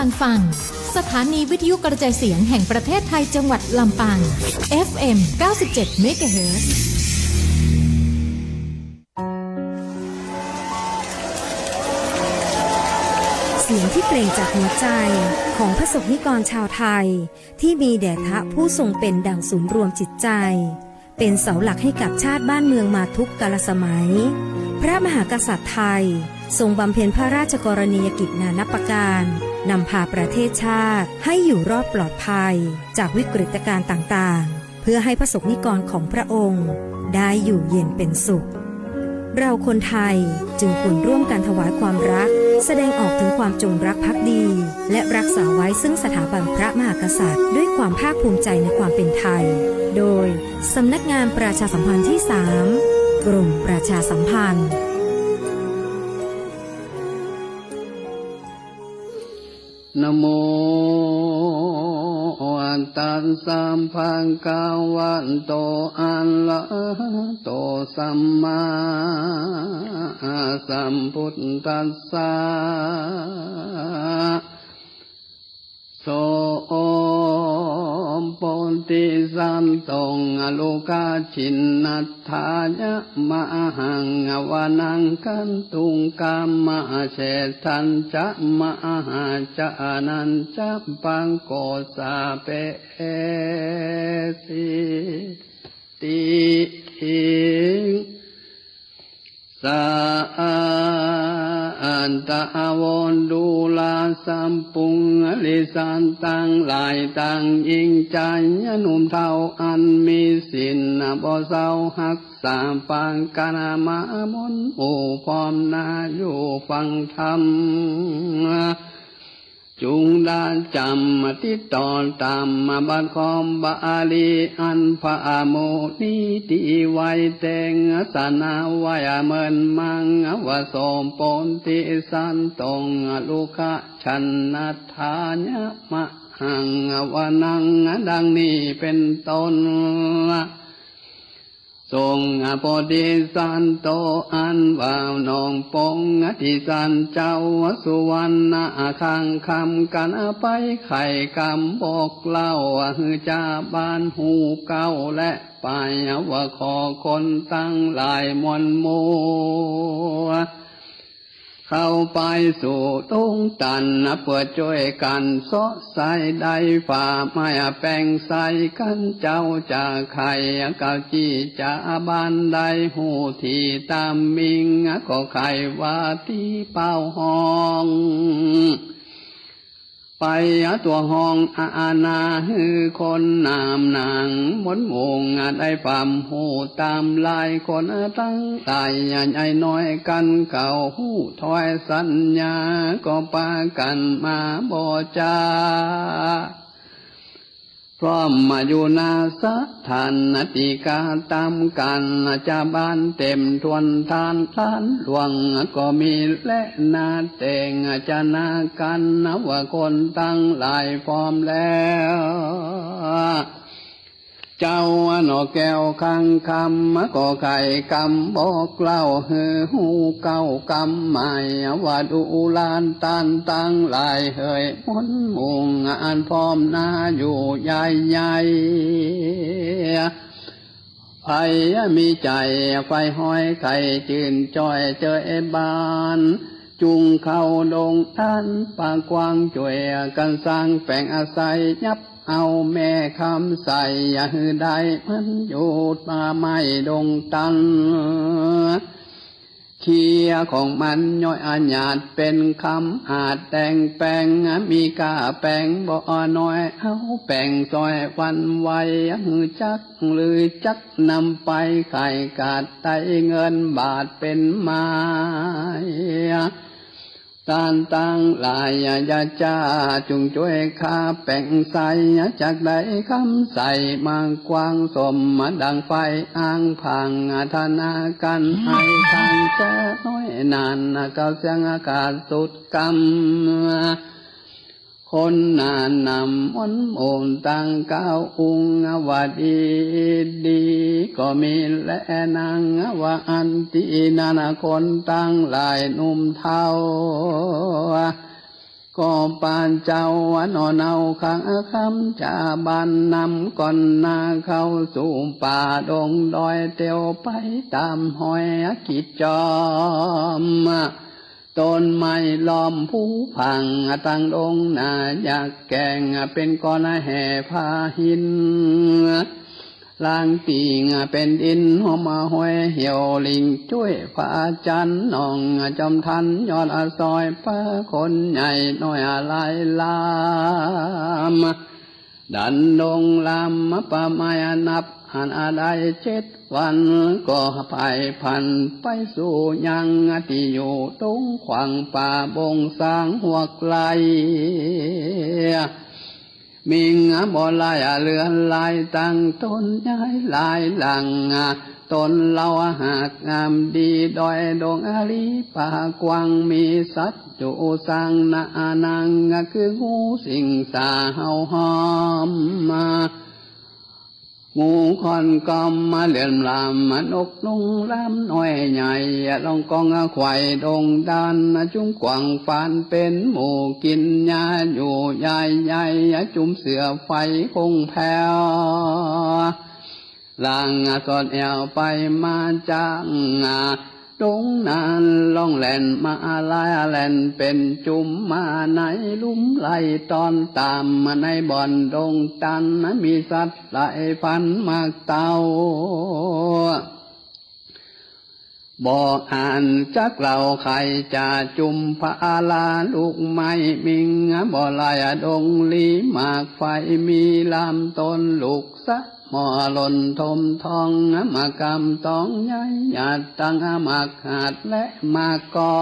ลังฟังสถานีวิทยุกระจายเสียงแห่งประเทศไทยจังหวัดลำปาง FM 97 MHz เสียงที่เปล่งจากหัวใจของพระสงฆ์นิกรชาวไทยที่มีแด่พระผู้ทรงเป็นดั่งศูนย์รวมจิตใจเป็นเสาหลักให้กับชาติบ้านเมืองมาทุกกาลสมัยพระมหากษัตริย์ไทยทรงบำเพ็ญพระราชกรณียกิจนานับประการนำพาประเทศชาติให้อยู่รอดปลอดภัยจากวิกฤตการณ์ต่างๆเพื่อให้พระสงฆ์นิกรของพระองค์ได้อยู่เย็นเป็นสุขเราคนไทยจึงควรร่วมกันถวายความรักแสดงออกถึงความจงรักภักดีและรักษาไว้ซึ่งสถาบันพระมหากษัตริย์ด้วยความภาคภูมิใจในความเป็นไทยโดยสำนักงานประชาสัมพันธ์ที่ 3 กรมประชาสัมพันธ์นะโมตัสสะภะคะวะโตอะระหะโตสัมมาสัมพุทธัสสะโสมปติสันตงอโลกาชินนัตถายะมะหังวานังกันตุงกามะเชทันจะมะหาจะนันจะปังโกสาเปสิติสันตะวนดูลาสัมปุงอลิสันตังหลายตังยิงใจหนุ่มเทาอันมีศีลบ่เศร้าหักษาปังกานามามนหมู่พร้อมนาอยู่ฟังธรรมจุงดาจำติดต่อตามบัดคอมบาลีอันพระโมนีติไว้แต่งสนาไว้เมินมังวสมปนติสันตงลูกะชันนัทธาญะมะหังวานังดังนี้เป็นต้นทรงโพธิสันโตอันว่าวน้องปงที่สันเจ้าสุวรรณคังคำกันไปไข่กำบอกเล่าฮือจาบานหูเก้าและไปว่าขอคนตั้งหลายมวลโมเข้าไปสู่ตุ้งตันเพื่อช่วยกันซอใส่ได้ฝ่าไม่แป้งใส่กันเจ้าจะไข่เกาจีจะบานได้หูที่ตามมิงก็ไข่ว่าที่เป้าห้องไปตัวห้องอาณาฮือคนนามนางมนมงได้ความหูตามลายคนตั้งตายใหญ่น้อยกันเก่าหูถอยสัญญาก็ปากันมาบ่จาพร้อมมาอยู่นาสถานติกาตามกันจะบ้านเต็มทวนทานล้านหลวงก็มีและนาแต่งจะนากันว่าคนตั้งหลายพร้อมแล้วเจ้าหนอแก้วคังคำก็ไข่กำบอกเล่าฮือหูเก้ากำหมายว่าดูลานตันตั้งหลายเฮยมนมุงอันพร้อมนาอยู่ใหญ่ใหญ่ไฟมีใจไฟห้อยไข่จืนจ้อยเจอบานจุงเข้าดงท่านปางกวางจ่วยกันสร้างแปลงอาศัยยับเอาแม่คำใส่อย่าหือได้มันอยู่มาไม่ดงตันเขียของมันย่อยอาญาตเป็นคำอาจแต่งแปลงมีกาแปลงบ่น้อยเอาแปลงซอยวันไว้หือจักหรือจักนำไปไข่กาดไตเงินบาทเป็นไม้ตานตั้งหลายยาจ้าจุงช่วยข้าแป่งใสจากใดคำใส่มังกวางสมดังไฟอ้างพังธนากันให้ทางจะน้อยนานเก่าเสียงอากาศสุดกำคนนานนำมนโอนตั้งเก้าองค์ว่าดีดีก็มีและนางว่าอันตีนานาคนตั้งหลายหนุ่มเทาก็ ก็ปานเจ้าวนอนเอาขังคำจะบานนำก่อนนาเข้าสู่ป่าดงดอยเตียวไปตามหอยกิจจอมต้นไม้ล้อมผู้พังตั้งดงนาอยากแกงเป็นก้อนแห่พาหินลางปีงเป็นดินหอมห้อยเหี่ยวลิงช่วยพระจันทร์น้องจอมทันยอดซอยพระคนใหญ่น้อยลายลามดันดงลามประมาณนับหันอะไร7 วันก็ไปพันไปสู่ยังที่อยู่ตรงขวางป่าบงสร้างหัวไกลมิงบ่ลายเรือนลายตั้งต้นย้ายลายหลังต้นเล่าหากงามดีดอยดงอาลีป่ากวางมีสัตว์อยู่สร้างนานางคืองูสิงสาเห่าหอมงูคอนกอมมาเลื่อนลามนกนุ่งลำน้อยใหญ่ลองกองไข่ดงดานจุ้งกวางฟานเป็นหมูกินยาอยู่ใหญ่ใหญ่จุ่มเสือไฟคงแผ่วลางสอดแอวไปมาจ้างดงนานล่องแล่นมาลายแล่นเป็นจุ่มมาในลุ่มไหลตอนตามมาในบ่อนดงตันมีสัตว์หลายพันมากเต่าบ่อ่านจักเราใครจะจุ่มพระอาลาลูกไม้มิงบ่ลายดงลีหมากไฟมีลำต้นลูกสะหมอหล่นทมทองมากำตองใหญ่หยาดตั้งมากหาดและมากกอ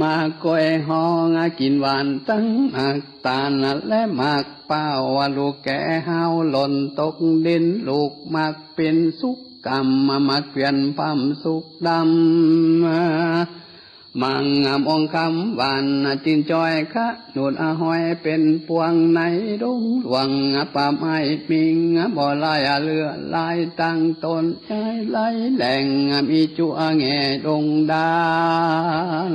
มากกล้วยหองกินหวานตั้งมากตาลและมากเป้าลูกแก่เฮาหล่นตกดินลูกมากเป็นสุกกรรมมาเกวียนพัมสุกดำมังองคำหวานจินจอยคะหนุดหอยเป็นพวงในดงหลวงป่าไม้มิงบ่ลายเรือลายตั้งต้นใจไหลแหล่งมีจัวแง่ดงดาน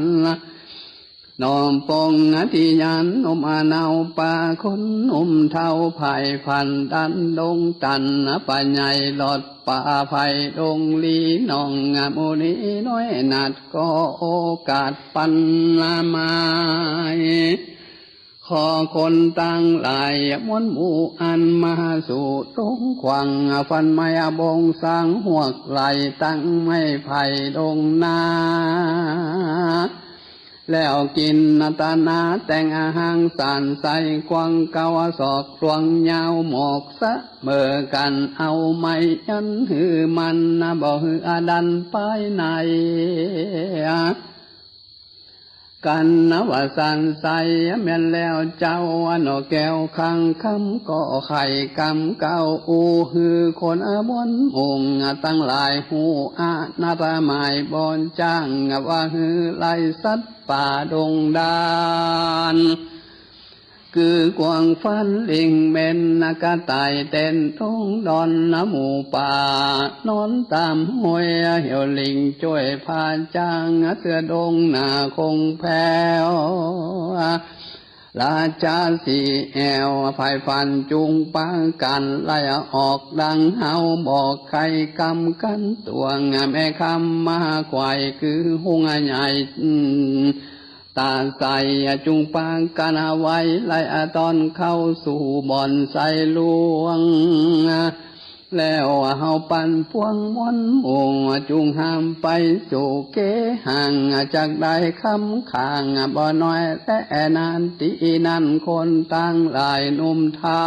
นอมปงที่ยันนมนาวป่าคนนุ่มเท่าไผ่พันดันดงตันป่าใหญ่หลอดป่าไผ่ดงลีน้องโมนีน้อยนัดก็โอกาสปันละไม้ขอคนตั้งหลายมวนหมู่อันมาสู่ตรงขวางฟันไม้บงสร้างหัวไหลตั้งไม้ไผ่ดงนาแล้วกินตานาแต่งอาหารสานใส่กวางเกาศอกรวงยาวหมอกสะเมื่อกันเอาไม้ยันหือมันบ่หือดันไปไหนกันว่าสันใสแม่นแล้วเจ้าหนอแก้วข้างคำก็ไข่กำเก้าอูฮือคนบนองตั้งหลายหูนาปหมายบอนจ้างว่าฮือไล่สัตว์ป่าดงดานคือกวางฟันลิงเม่นกระต่ายเต้นท้องดอนหมูป่านอนตามห้วยเหี่ยวลิงช่วยพาจางเสือดงหน้าคงแผ่วราชาสีแอวภายฟันจุงปังกันไล่ออกดังเฮาบอกใครกำกันตัวแม่คำมาควายคือหุงใหญ่ตาใสจุงปังกันเอาไว้ไล่ตอนเข้าสู่บ่อนใสลวงแล้วเฮาปันพวงม้วนองจุงห้ามไปสู่เกห่างจากได้คำข้างบ่น้อยแต่นานตีนั่นคนตั้งหลายหนุ่มเทา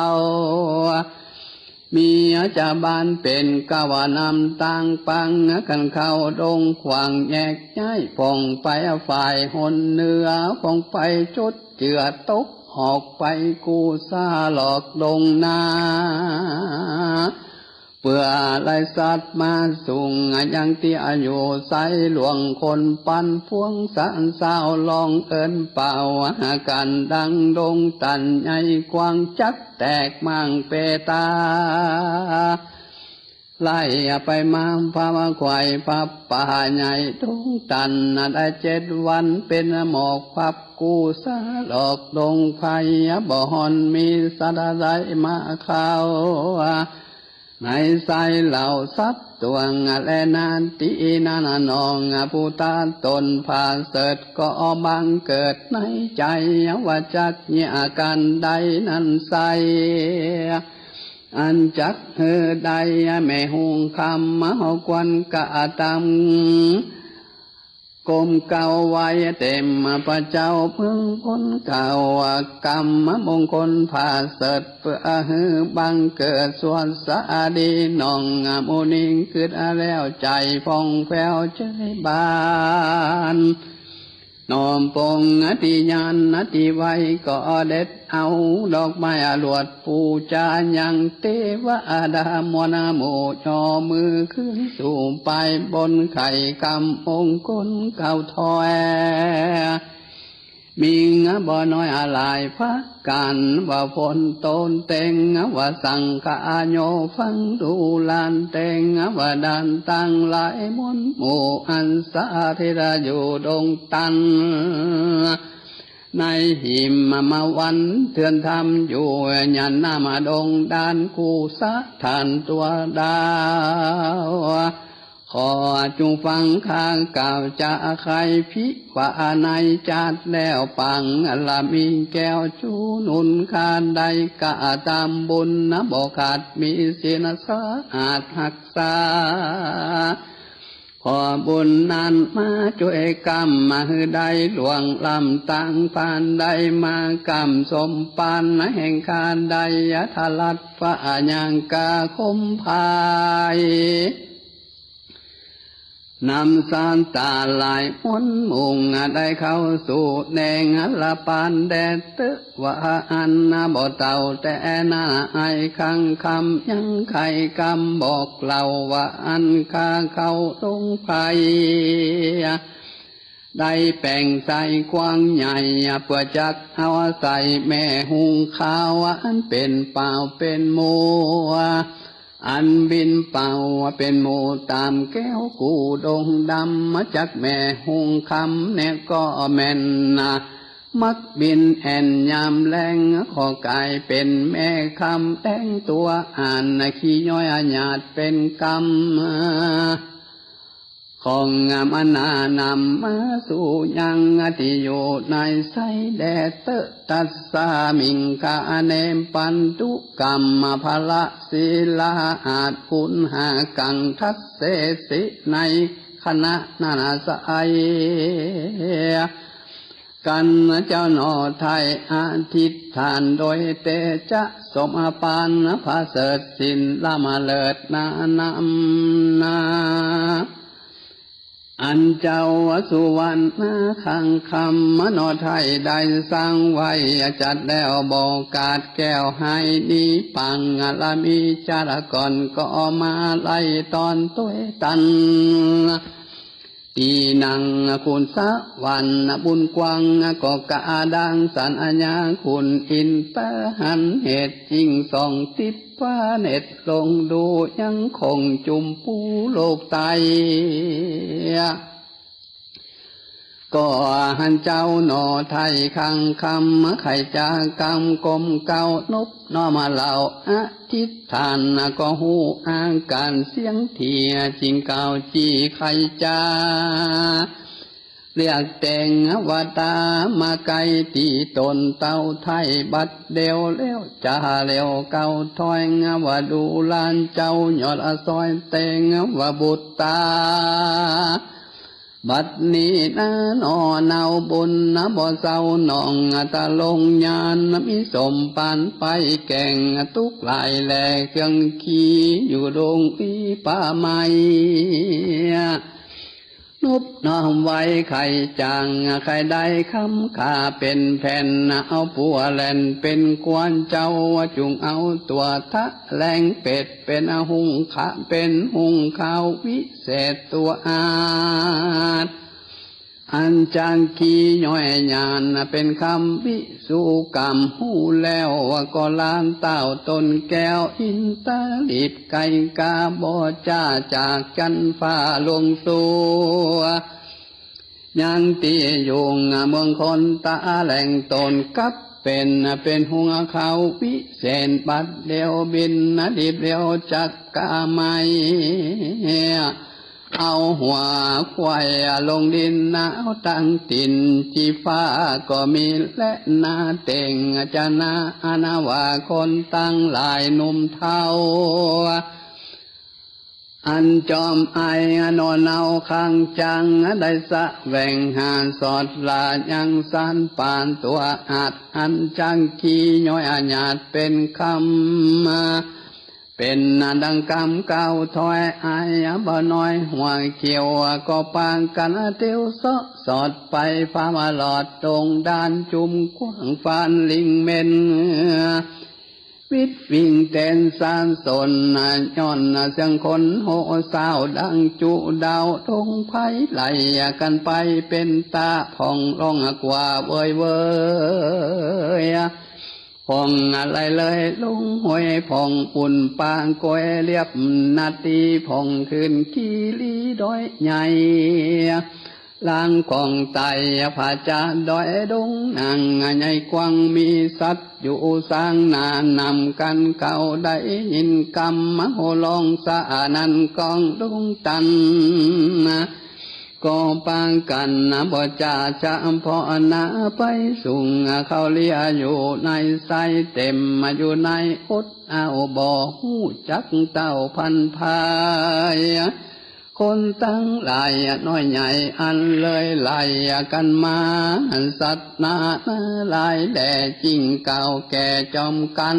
มีจะบานเป็นกะว่านำต่างปังกันเข้าดงขวางแยกย้ายป่องไปฝ่ายหนเนื้อป่องไปจุดเจือตกหอกไปกูซาหลอกดงนาเพื่อไล่สัตว์มาส่งยังที่อายุใสหลวงคนปันพวงสันสาวลองเอินเป่ากันดังดงตันใหญ่กว้างจักแตกมังเปตา ไล่ไปมาพามาควายพับป่าใหญ่ทุ่งตันได้7 วันเป็นหมอกพับกูสาหลอกดงไฟบ่ฮอนมีสะไดมาเข้าในใสเหล่าซับตัวงและนานตีนานนองผู้ตาตนพาเสดก็บังเกิดในใจว่าจักเนี่ยกันใดนั้นใสอันจักเฮอใดแม่หุงคำมาหกวันกะตำกลมเก่าไว้เต็มพระเจ้าพึ่งพ้นเก่ากรรมมงคลพาเสดเพื่อฮือบังเกิดส่วนสะดีน้องโมนิงเกิดแล้วใจพองแผ้วใจบานน้อมปงติญาณติไว้ก็เด็ดเอาดอกไม้หลวดปูจายังเทวดามวนาโมจอมือขึ้นสู่ไปบนไข่กำองคนเก่าถอยมีบ่น้อยอะไรพักกันว่าฝนต้นเต็งว่าสังฆาโยฟังดูลานเต็งว่าดันตั้งหลายมนหมู่อันสาเทระอยู่ดงตันในหิมมาวันเถื่อนทำอยู่ยันหน้ามาดงดานกูสะทานตัวดาวขอจุงฟังข้างเก่าจะใครพิว่าในจัดแล้วปังละมีแก้วชูนุนคานใดกะตามบุญบ่ขาดมีศีลสะอาดหักษาขอบุญนั้นมาช่วยกรรมมาให้ได้หลวงลำตั้งปานใดมากรรมสมปานแห่งคานใดทลัดฟ้ายังกาคมภายนำสารตาลายม้นมุงได้เข้าสู่แดงละปานแดดตึกว่าอันบ่เต่าแต่นาไอคังคำยังไข่กำบอกเล่าว่าอันข้าเข้าลงไฟได้แป่งใส่กว้างใหญ่เพื่อจักเอาใส่แม่หุงข้าวอันเป็นเปล่าเป็นมัวอันบินเป่าเป็นหมูตามแก้วกูดงดำมาจากแม่หุงคำเนี่ยก็แม่นมักบินแอนยามแรงขอกายเป็นแม่คำแดงตัวอ่านขี้ย้อยหยาดเป็นกรรมของงามอนานำมาสู่ยังที่อยู่ในไสแดเตตัสสามิงกาเนมปันตุกรรมภละศีลาอาจพุนหากังทัสเสสิในคณะนานาสายกันเจ้าหนอไทยอธิษฐานโดยเตจะสมปานพระเสดสินละมาเลิดนานำนาอันเจ้าสุวรรณขังคำมโนไทยได้สร้างไว้จัดแล้วบอกกาดแก้วให้ดีปังละมีจารก่อนก็มาไล่ตอนตัวตันตีนังคุณสะวันบุญกว้างก็กาดังสันอัญญาคุณอินตะหันเหตุจริงส่องติดฟ้าเน็ตลงดูยังคงจุมปูโลกไตก็หันเจ้าหนอไทยคังคำไข่จากรรมกลมเก่านบนอมาเล่าอธิษฐานก็หูอ้างการเสียงเทียจริงเก่าจีไข่จาเรียกแต่งวตามาไกลตีตนเต้าไทยบัดเดียวแล้วจ่าเลี้ยวเก่าถอยว่าดูลานเจ้าหยอดซอยแต่งว่าบุตรตาบัดนี้นะนอเนาบุญบ่เศร้าหนองตะลงยานมีสมปานไปแก่งตุกลายแหลเครื่องขี้อยู่ดงอีป่าไม้นุบน้อมไว้ไข่จางไข่ได้คำขาเป็นแผ่นเอาปัวแลนเป็นกวนเจ้าจุงเอาตัวทะแรงเป็ดเป็นหุงขะเป็นหุงข้าววิเศษตัวอาด อันจังกีย่อยญาณเป็นคำวิสุกรรมหูแล้วก็ลานเต้าต้นแก้วอินตาลิบไก่กาบอจ้าจากจันฟ้าลงสู่ยังตียุงเมืองคนตาแหล่งตนกับเป็นหัวเขาวิเศษบัดเดียวบินดิบเดียวจักกาไม่เอาหัวควายลงดินหนาวตั้งตินที่ฟ้าก็มีและนาเต่งจะนาอนาวาคนตั้งหลายหนุ่มเท่าอันจอมไอนอนเอาข้างจังได้สะแหว่งหานสอดลายังสันปานตัวอาจอันจังขี้ย้อยอาญาตเป็นคำเป็นดังกำเก่าถอยอายบ่น้อยหัวเขียวก็ปางกันเตียวสอดไปฟ้ามาหลอดตรงด้านจุ่มกว้างฟานลิงเมนวิดวิ่งเต้นสานสนย้อนเสียงคนโห่สาวดังจุดาวทงไผ่ไหลกันไปเป็นตาผ่องร้องกว่าเว้ยผ่องอะไรเลยลุงห้วยผ่องปุ่นปางก้อยเรียบนาทีผ่องขึ้นขี้ลีดอยใหญ่ลางกองไตผาจาดอยดงนางใหญ่กว้างมีสัตว์อยู่สร้างนานำกันเก่าได้ยินกำมโหลองสะนันกองดงตันก็ปางกันบ่จ่าจะพอนาไปสูงเขาเลียอยู่ในไสเต็มอยู่ในอดเอาบ่หูจักเต้าพันพายคนตั้งหลายน้อยใหญ่อันเลยไล่กันมาสัตว์นาหลายแหล่จริงเก่าแก่จอมกัน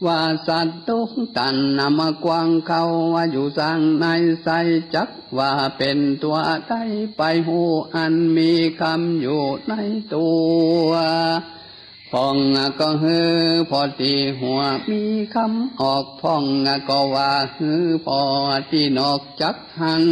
ว่าสัตว์ตุกตันนำมากวางเขาว่าอยู่สร้างในใสจักว่าเป็นตัวใดไปหูอันมีคำอยู่ในตัวพ่องก็ฮือพอตีหัวมีคำออกพ่องก็ว่าฮือพอที่นอกจักหัน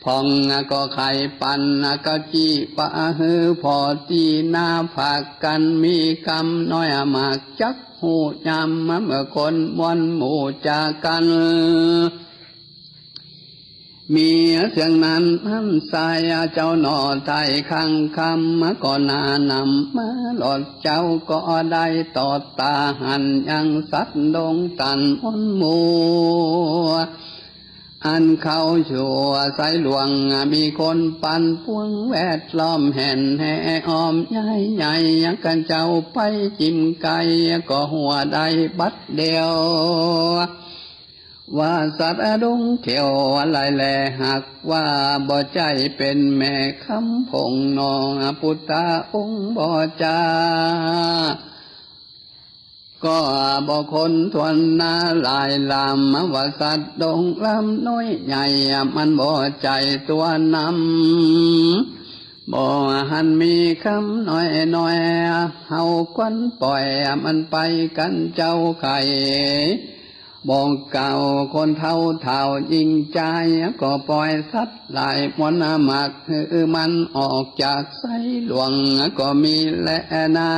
พ่องก็ไข่ปันก็จีปะฮือพอตีหน้าผากกันมีคำน้อยมากจักหูยำเมื่อคนมวนหมู่จากกันมีเสียงนั้นสายเจ้าหน่อไทยข้างคำก็นานำมาหลอดเจ้าก็ได้ต่อตาหันยังสัตว์ดงตันมนหมู่อันเขาชัวใสหลวงมีคนปันพวงแวดล้อมแห่นแห่ออมใหญ่กันเจ้าไปจิ้มไก่ก็หัวได้บัดเดียวว่าสัตว์ดงเขียวอะไรแลหักว่าบ่ใจเป็นแม่คำพงนองพุทธาองค์บ่จาก็บ่คนทวนนาลายลามว่าสัตว์ดงลำน้อยใหญ่มันบ่ใจตัวนำบ่หันมีคำน้อยเฮาควันปล่อยมันไปกันเจ้าไข่บอกเก่าคนเท่ายิงใจก็ปล่อยสัตว์หลายมวนหมักมันออกจากไสหลวงก็มีแลนา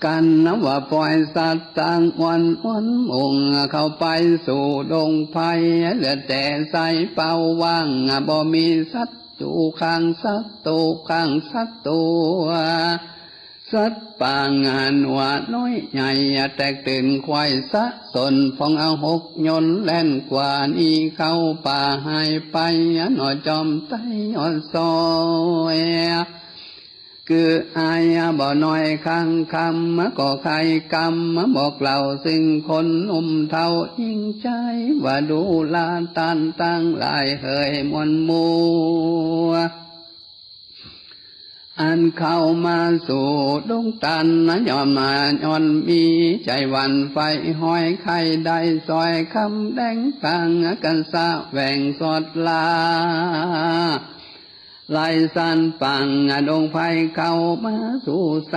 กันว่าปล่อยสัตว์ต่างวันมุ่งเข้าไปสู่ดงไผ่เหลือแต่ใสเป่าว่างบ่มีสัตว์อยู่ข้างสัตว์ตัวข้างสัตว์ตัวสัตว์ป่างานว่าน้อยใหญ่แตกตื่นควายสะสนฟองเอาหกยนแล่นกว่านี้เข้าป่าหายไปหน่อจอมไตอ่อนซอยคืออายบ่น้อยข้างคำก็ใครกำบอกเล่าซึ่งคนเท่ายิ่งใจว่าดูลาตันตั้งหลายเฮยมวนมัวอันเข้ามาสู่ดงตันย้อนมาย้อนมีใจวันไฟห้อยไข่ได้ซอยคำแดงกลางกันสะแหว่งสอดลา ไล่สันปังดงไฟเข้ามาสู่ใส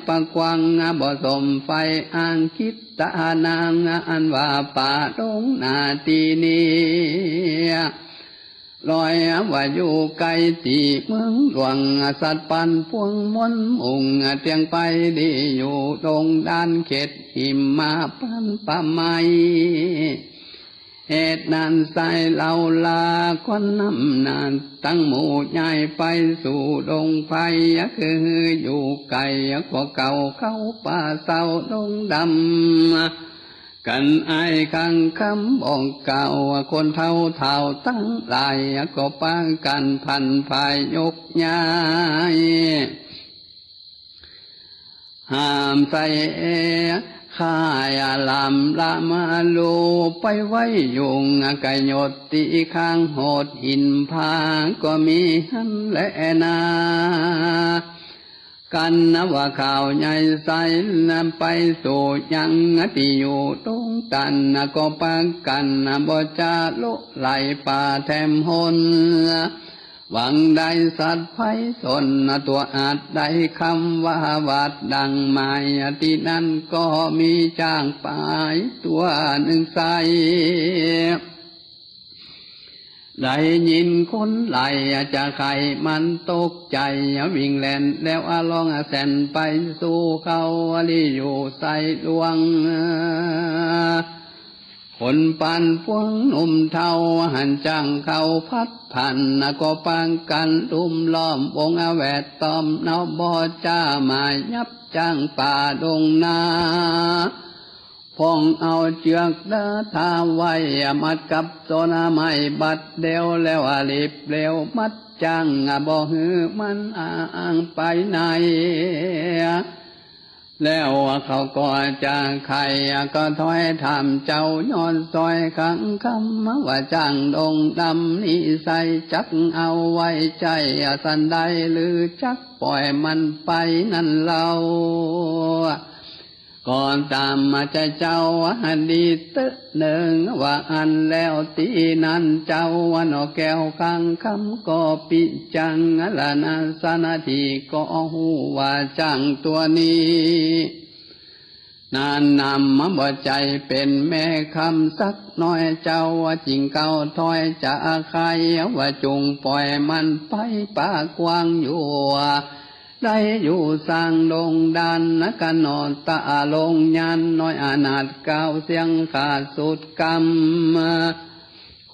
ปะกวังบ่สมไฟอ่างคิดตานางอันว่าป่าดงนาทีนี้ลอยว่าอยู่ไกลตีเมืองหลวงสัตว์ปันพวงมนมุ่งเตียงไปดีอยู่ดงด้านเขตหิมมาปันป่าไม้เหตุนั้นใส่เหล่าลาควันน้ำนานตั้งหมู่ใหญ่ไปสู่ดงไฟคืออยู่ไกลกว่าเก่าเข้าป่าเศร้าดงดำกันไอ้ขังคำบอกเก่าคนเท่าตั้งหลายก็ปางกันพันภายยกย้ายห้ามใส่ข้ายลำละมาลูไปไว้ยุงไก่หยดตีข้างโหดหินผาก็มีหันและนากันว่าข่าวใหญ่ใสไปสู่ยังที่อยู่ตรงตันก็ปางกันบ่จะลุไหลป่าแถมหนหวังได้สัตว์ไพศาลตัวอาจได้คำว่าวัดดังหมายที่นั่นก็มีจ้างป่ายตัวหนึ่งใสได้ยินคนไหลจะใครมันตกใจวิ่งแล่นแล้วลองแสนไปสู่เขาลีอยู่ใส่ดวงคนปันพวงหนุ่มเทาหันจังเขาพัดพันก็ปังกันลุมล้อมวงแวดตอมเนาบ่จ้ามายับจังป่าดงนาพองเอาเชือกเดินทางไว้มัดกับโซนาไม้บัดเดียวแล้วรีบเร็วมัดจังบ่ฮือมันอ้างไปไหนแล้วเขาก็จะใครก็ถอยทำเจ้าย้อนซอยขังคำว่าจังดงดำนี่ใส่จักเอาไว้ใจสันใดหรือจักปล่อยมันไปนั่นเราก่อนตามมาใจเจ้าอดีตหนึ่งว่าอันแล้วตีนั้นเจ้าวันอแก้วข้างคำก็ปิจังละนาสนาทีก็หูว่าจังตัวนี้นานนำมาบ่ใจเป็นแม่คำสักน้อยเจ้าจริงเก่าถอยจะใครว่าจงปล่อยมันไปป่ากว้างอยู่ได้อยู่สร้างดงดันกันนอนตาลงยันน้อยอนาถก้าวเสียงขาดสุดกรรม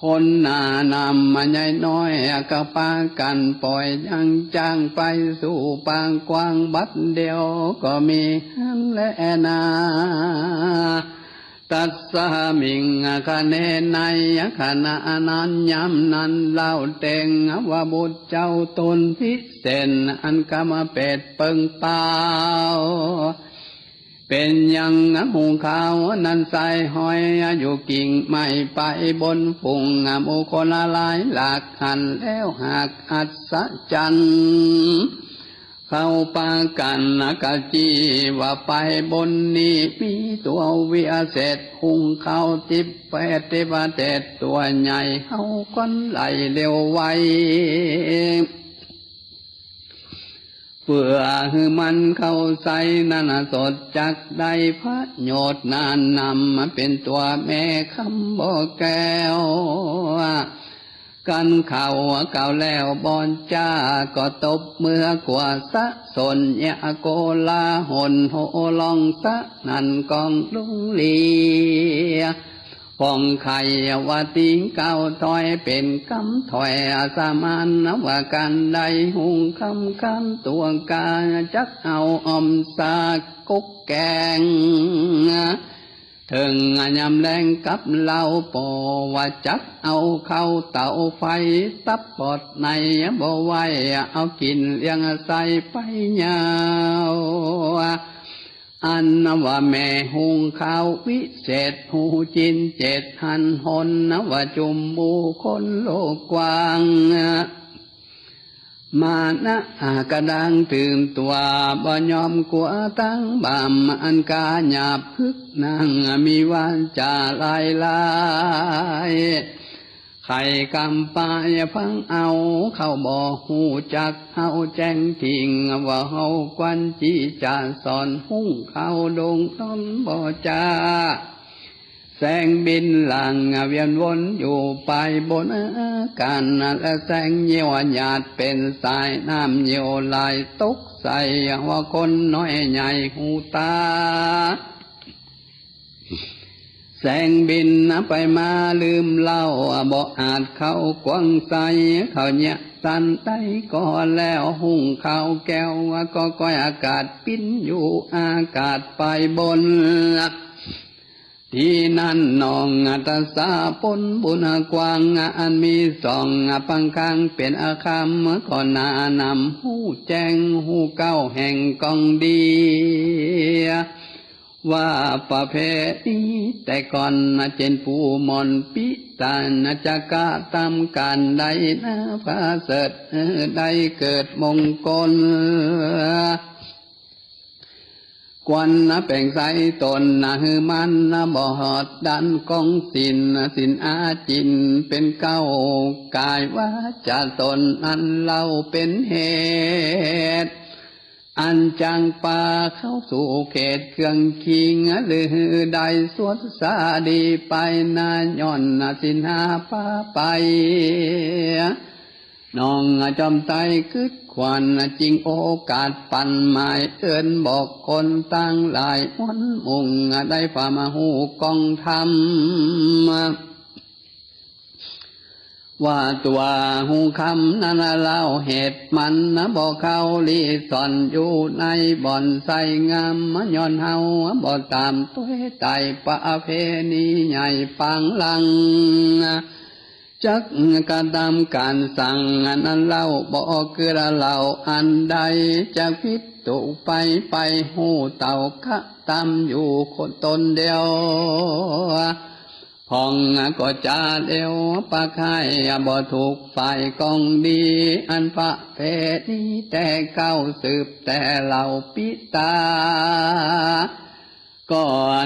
คนหน้านำมาใหญ่น้อยก็ปากันปล่อยยังจ้างไปสู่ปางกว้างบัดเดียวก็มีหันและนาตัสสะมิงคะเนในขณะนั้นยำนั้นเล่าเต็งว่าบุตรเจ้าตนพิเศษอันกามเป็ดเปิงเปล่าเป็นยังหุงข้าวนั้นใส่หอยอยู่กิ่งไม่ไปบนฝุ่งบุคคลหลายหลักหันแล้วหากอัศจรรย์เข้าปากันกะจีว่าไปบนนี้มีตัววิเศษหุงข้าวทิพแปดเทวเทศตัวใหญ่เฮาก้อนไหลเร็วไวเพื่อให้มันเข้าใส่นั่นสดจักได้พระโยชน์นานนำมาเป็นตัวแม่คำบ่แก้วกันเข่าแล้วบอนจ้าก็ตบเมื่อกว่าสะสนยะโกลาหนโหลองสะนันกองลุงลีฟองไข่ว่าติงเก่าถอยเป็นคำถอยสามานว่ากันได้หุงคำคันตัวกาจักเอาอมสากุกแกงถึงยำแรงกับเหล่าปอว่าจักเอาเข้าเตาไฟตับปอดในบ่ไว้เอากินเลี้ยงใส่ไปยาวอันว่าแม่หุงข้าววิเศษหูจินเจ็ดหันหนว่าจุมบูคนโลกกว้างมานะกระดังตื่นตัวบ่ยอมกลัวตั้งบามอันกาหยาบพึกนางมีวันจาลาย ไข่กำปายพังเอาเข้าบ่หูจักเฮาแจ้งทิ้งว่าเฮาควันจีจาสอนหุ้งเข้าดงต้นบ่จาแสงบินหลังเวียนวนอยู่ไปบนอากาศและแสงเยียวหยาดเป็นสายน้ำเยียวไหลตกใส่ว่าคนน้อยใหญ่หูตาแสงบินไปมาลืมเล่าบ่อาจเข้ากวางใสเขาเนี่ยสันได้ก็แล้วหุ่งข้าวแก้วก็ก้อยอากาศปิ้นอยู่อากาศไปบนที่นั่นนองตาสาปนบุญกว้างอันมีสองปังคังเป็นอาคามก่อนนำหูแจ้งหูเก้าแห่งกองดีว่าประเพณีแต่ก่อนเจนผู้มอนปิตานจักะตามการใดนะพระเสดได้เกิดมงคลกวนแป่งใสตนหือมันบ่หอดดันกองสินอาจินเป็นเก้ากายว่าจะตนอันเล่าเป็นเหตุอันจังปาเข้าสู่เขตเครื่องคิงหรือใดสวดสาดีไปนาย้อนสินหาป้าไปน้องจอมไตคึดควันจริงโอกาสปั่นหมายเอินบอกคนตั้งหลายวันมุงได้ฝ่ามาหูกองธรรมว่าตัวหูคำนั้นเล่าเหตุมันบอกเขาลีสอนอยู่ในบ่อนใส่งามย้อนเฮาบ่ตามตัวไตประเพณีใหญ่ปังลังจักกระทำการสั่งนั้นเล่าบอกคือเล่าอันใดจะพิจตุไปหูเต่าคะตามอยู่คนตนเดียวพองก็จะเดียวปะไข่บ่ถูกฝ่ายกองดีอันพระเพณีแต่เก้าสืบแต่เหล่าปิตาก็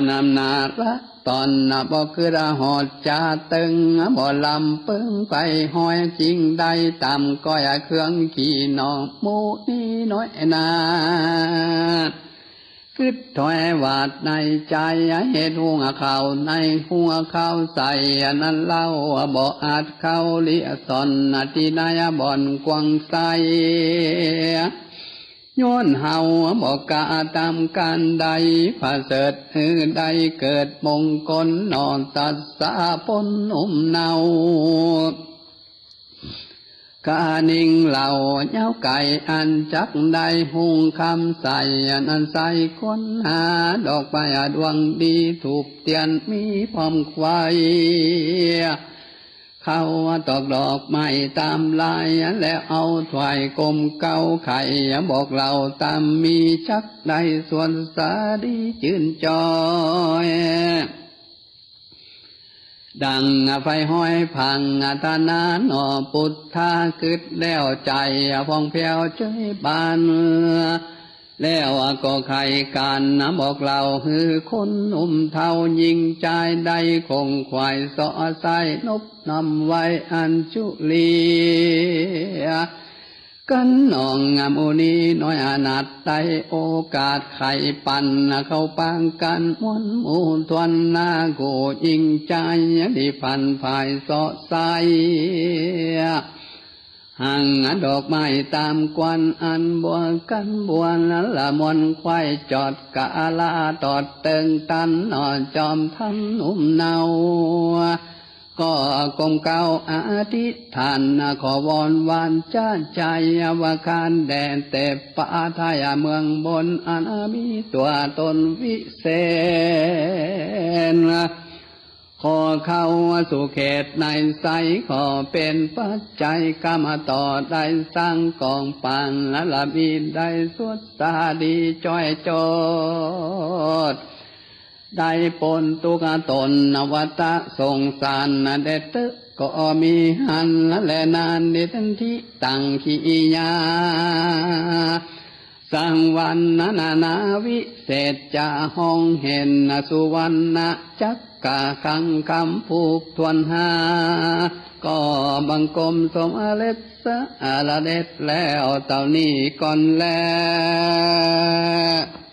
นำนาละตอนบ่คือหอดจะตึงบ่ลำปึงไปห้อยจริงได้ต่ำก็อย่าเครื่องขี่นองมูนี่น้อยนาคิดถอยวาดในใจเหตุหัวเขาในหัวเขาใส่นั้นเล่าบ่อาจเข้าเลียสอนที่นายบ่อนกวางใสย้อนเฮาบอกกะตามการใดพระเสดใดเกิดมงคลนอนตัดสาปนนุ่มเนากานิ่งเหล่าเย้าไก่อันจักได้หุงคำใส่อันใส่คนหาดอกไม้ดวงดีถูกเตียนมีพร้อมควายเขาตอกดอกไม้ตามลายแล้วเอาถวายกลมเก้าไข่บอกเราตามมีชักได้ส่วนสาดีจื่นจอยดังไฟห้อยพังธนาหนอปุถทาคึดแล้วใจพองเพียวใจบานแล้วก็ไข่กันบอกเราคือคนหนุ่มเท่ายิงใจได้คงควายสอใสนบนำไว้อันจุลีกันน้องงามอุนีน้อยอนาตได้โอกาสไข่ปันเข้าปางกันม้วนมูทวนนาโกยิงใจดีพันภายสอใสห่างดอกไม้ตามกวนอันบัวกันบัวละมวนควายจอดกะลาตอดเติงตันนอนจอมทั้งนุ่มเนาก็กลมเก้าอธิษฐานขอวอนวานจ้าใจว่าการแดนเตปะทายเมืองบนอันมีตัวตนวิเศษขอเข้าสู่เขตในใสขอเป็นปัจจัยกรรมต่อได้สร้างกองปังและละมีได้สวดสาดีจ้อยโจดได้ปนตุกตนนวัตะสงสารเดตก็มีหันและนานนิทันทิตังขียา สังวันนาวิเศษจะห้องเห็นสุวรรณจักกะขังคำผูกทวนหาก็บังกรมสมอเล็ดสะอาละเด็ดแล้วเต่านี้ก่อนแล้ว